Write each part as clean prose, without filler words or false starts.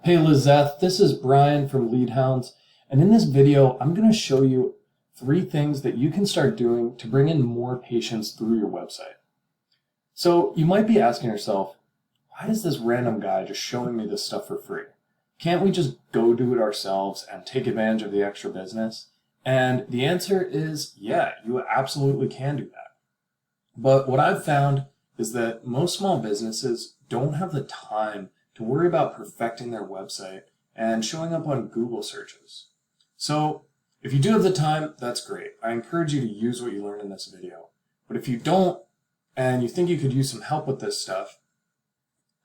Hey Lizeth, this is Brian from Leadhounds, and in this video I'm going to show you 3 things that you can start doing to bring in more patients through your website. So you might be asking yourself, why is this random guy just showing me this stuff for free? Can't we just go do it ourselves and take advantage of the extra business? And the answer is yeah, you absolutely can do that. But what I've found is that most small businesses don't have the time to worry about perfecting their website and showing up on Google searches. So if you do have the time, that's great. I encourage you to use what you learned in this video. But if you don't, and you think you could use some help with this stuff,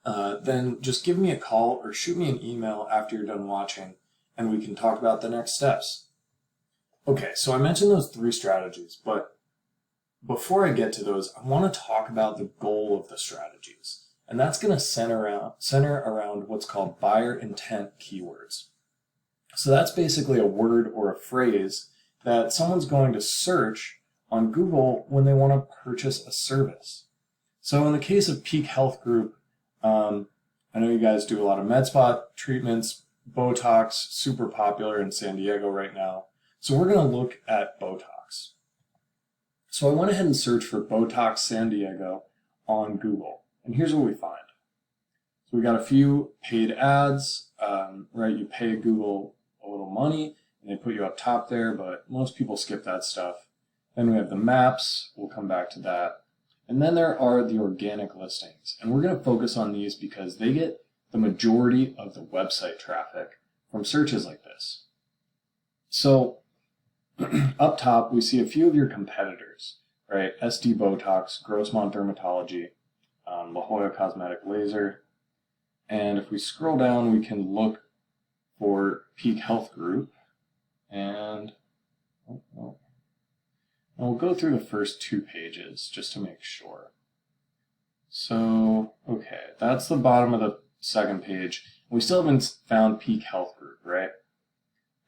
then just give me a call or shoot me an email after you're done watching, and we can talk about the next steps. Okay, so I mentioned those 3 strategies, but before I get to those, I want to talk about the goal of the strategies. And that's going to center around what's called buyer intent keywords. So that's basically a word or a phrase that someone's going to search on Google when they want to purchase a service. So in the case of Peak Health Group, I know you guys do a lot of med spa treatments. Botox, super popular in San Diego right now. So we're going to look at Botox. So I went ahead and searched for Botox San Diego on Google. And here's what we find. So we got a few paid ads, right? You pay Google a little money and they put you up top there, but most people skip that stuff. Then we have the maps. We'll come back to that. And then there are the organic listings. And we're going to focus on these because they get the majority of the website traffic from searches like this. So up top, we see a few of your competitors, right? SD Botox, Grossmont Dermatology, La Jolla Cosmetic Laser. And if we scroll down, we can look for Peak Health Group. And we'll go through the first 2 pages just to make sure. So, okay, that's the bottom of the second page. We still haven't found Peak Health Group, right?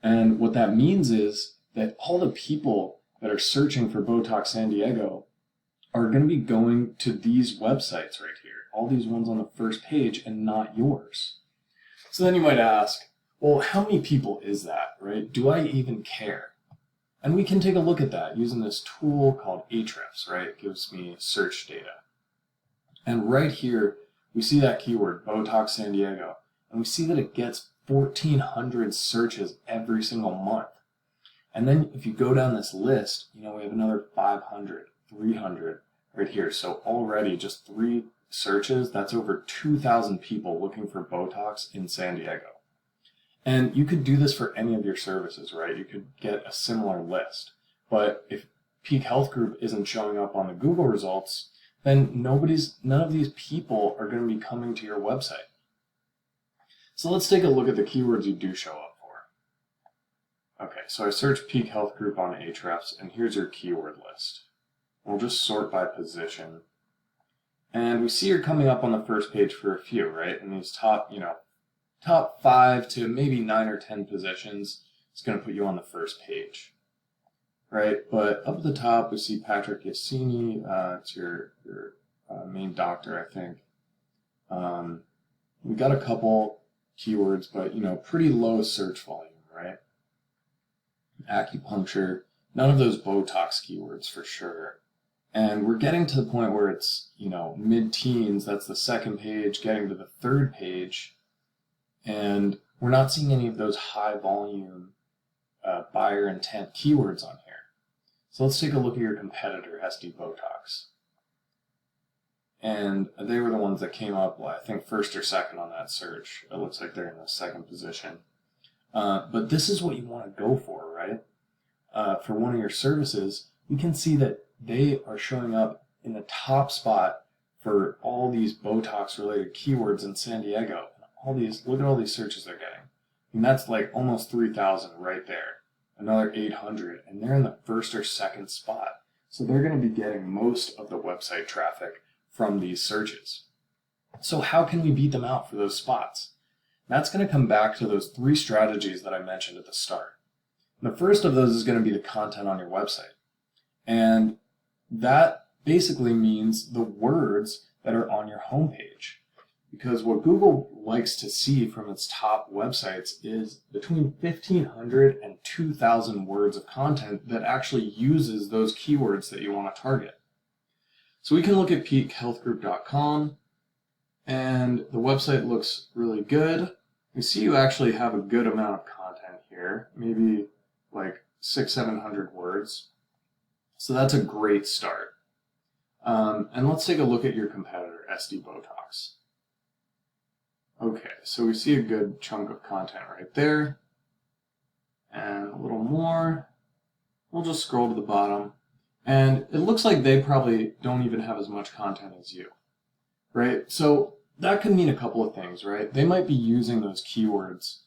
And what that means is that all the people that are searching for Botox San Diego are going to be going to these websites right here, all these ones on the first page and not yours. So then you might ask, well, how many people is that, right? Do I even care? And we can take a look at that using this tool called Ahrefs, right? It gives me search data. And right here, we see that keyword, Botox San Diego, and we see that it gets 1,400 searches every single month. And then if you go down this list, we have another 500, 300 right here. So already just 3 searches, that's over 2,000 people looking for Botox in San Diego. And you could do this for any of your services, right? You could get a similar list. But if Peak Health Group isn't showing up on the Google results, then none of these people are going to be coming to your website. So let's take a look at the keywords you do show up for. Okay, so I searched Peak Health Group on Ahrefs, and here's your keyword list. We'll just sort by position. And we see you're coming up on the first page for a few, right? And these top 5 to maybe 9 or 10 positions is going to put you on the first page, right? But up at the top, we see Patrick Yassini. It's your main doctor, I think. We got a couple keywords, but, pretty low search volume, right? Acupuncture, none of those Botox keywords for sure. And we're getting to the point where it's, mid-teens, that's the second page, getting to the third page, and we're not seeing any of those high volume buyer intent keywords on here. So let's take a look at your competitor, SD Botox. And they were the ones that came up, I think, first or second on that search. It looks like they're in the second position. But this is what you want to go for, right? For one of your services, we can see that they are showing up in the top spot for all these Botox related keywords in San Diego. Look at all these searches they're getting. And that's like almost 3,000 right there. Another 800, and they're in the first or second spot. So they're going to be getting most of the website traffic from these searches. So how can we beat them out for those spots? That's going to come back to those 3 strategies that I mentioned at the start. The first of those is going to be the content on your website. And that basically means the words that are on your homepage. because what Google likes to see from its top websites is between 1,500 and 2,000 words of content that actually uses those keywords that you want to target. So we can look at peakhealthgroup.com, and the website looks really good. You see you actually have a good amount of content here, maybe like 600-700 words. So that's a great start. And let's take a look at your competitor, SD Botox. Okay, so we see a good chunk of content right there. And a little more. We'll just scroll to the bottom. And it looks like they probably don't even have as much content as you, right? So that could mean a couple of things, right? They might be using those keywords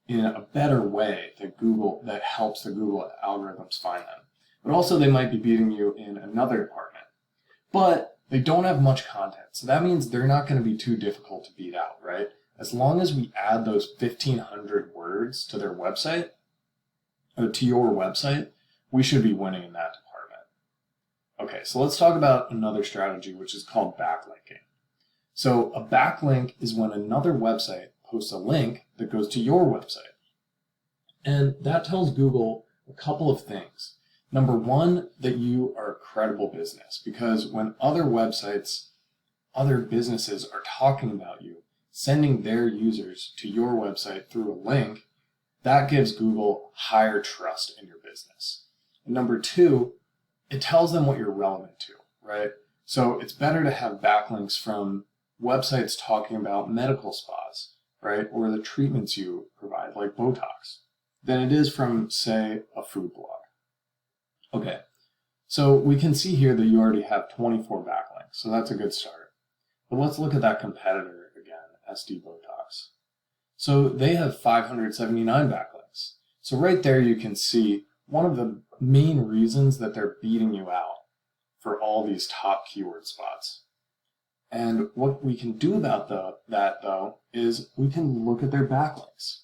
in a better way that helps the Google algorithms find them. But also they might be beating you in another department. But they don't have much content, so that means they're not going to be too difficult to beat out, right? As long as we add those 1,500 words to their website, or to your website, we should be winning in that department. Okay, so let's talk about another strategy, which is called backlinking. So a backlink is when another website posts a link that goes to your website. And that tells Google a couple of things. Number one, that you are a credible business, because when other websites, other businesses are talking about you, sending their users to your website through a link, that gives Google higher trust in your business. And number two, it tells them what you're relevant to, right? So it's better to have backlinks from websites talking about medical spas, right? Or the treatments you provide, like Botox, than it is from, say, a food blog. Okay, so we can see here that you already have 24 backlinks, so that's a good start. But let's look at that competitor again, SD Botox. So they have 579 backlinks. So right there you can see one of the main reasons that they're beating you out for all these top keyword spots. And what we can do about that though is we can look at their backlinks.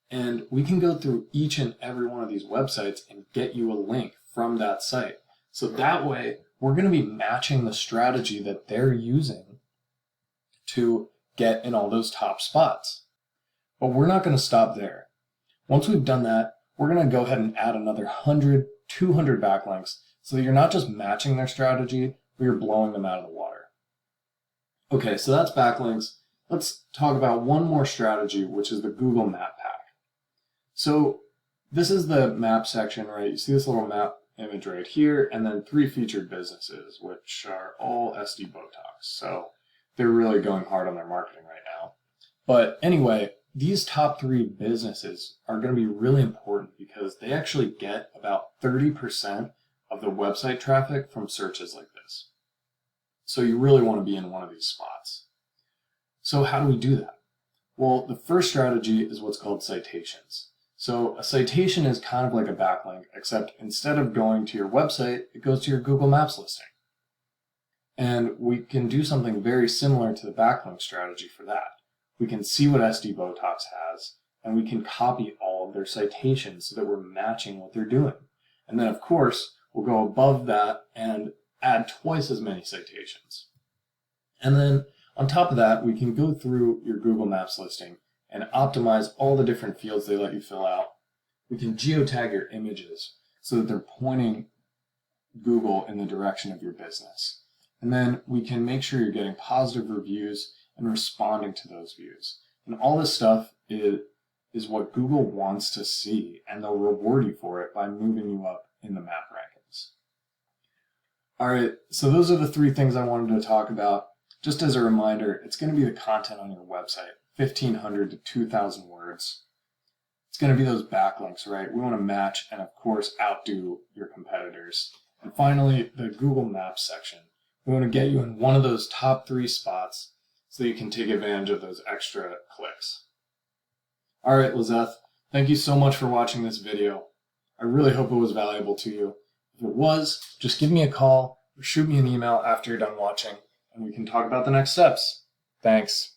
And we can go through each and every one of these websites and get you a link from that site. So that way, we're going to be matching the strategy that they're using to get in all those top spots. But we're not going to stop there. Once we've done that, we're going to go ahead and add another 100, 200 backlinks so that you're not just matching their strategy, but you're blowing them out of the water. Okay, so that's backlinks. Let's talk about one more strategy, which is the Google Map Pack. So this is the map section, right? You see this little map image right here, and then 3 featured businesses, which are all SD Botox. So they're really going hard on their marketing right now. But anyway, these top 3 businesses are going to be really important because they actually get about 30% of the website traffic from searches like this. So you really want to be in one of these spots. So how do we do that? Well, the first strategy is what's called citations. So a citation is kind of like a backlink, except instead of going to your website, it goes to your Google Maps listing. And we can do something very similar to the backlink strategy for that. We can see what SD Botox has, and we can copy all of their citations so that we're matching what they're doing. And then, of course, we'll go above that and add twice as many citations. And then on top of that, we can go through your Google Maps listing and optimize all the different fields they let you fill out. We can geotag your images so that they're pointing Google in the direction of your business. And then we can make sure you're getting positive reviews and responding to those views. And all this stuff is what Google wants to see, and they'll reward you for it by moving you up in the map rankings. All right, so those are the 3 things I wanted to talk about. Just as a reminder, it's going to be the content on your website. 1,500 to 2,000 words. It's going to be those backlinks, right? We want to match and, of course, outdo your competitors. And finally, the Google Maps section. We want to get you in one of those top 3 spots so that you can take advantage of those extra clicks. All right, Lizeth, thank you so much for watching this video. I really hope it was valuable to you. If it was, just give me a call or shoot me an email after you're done watching, and we can talk about the next steps. Thanks.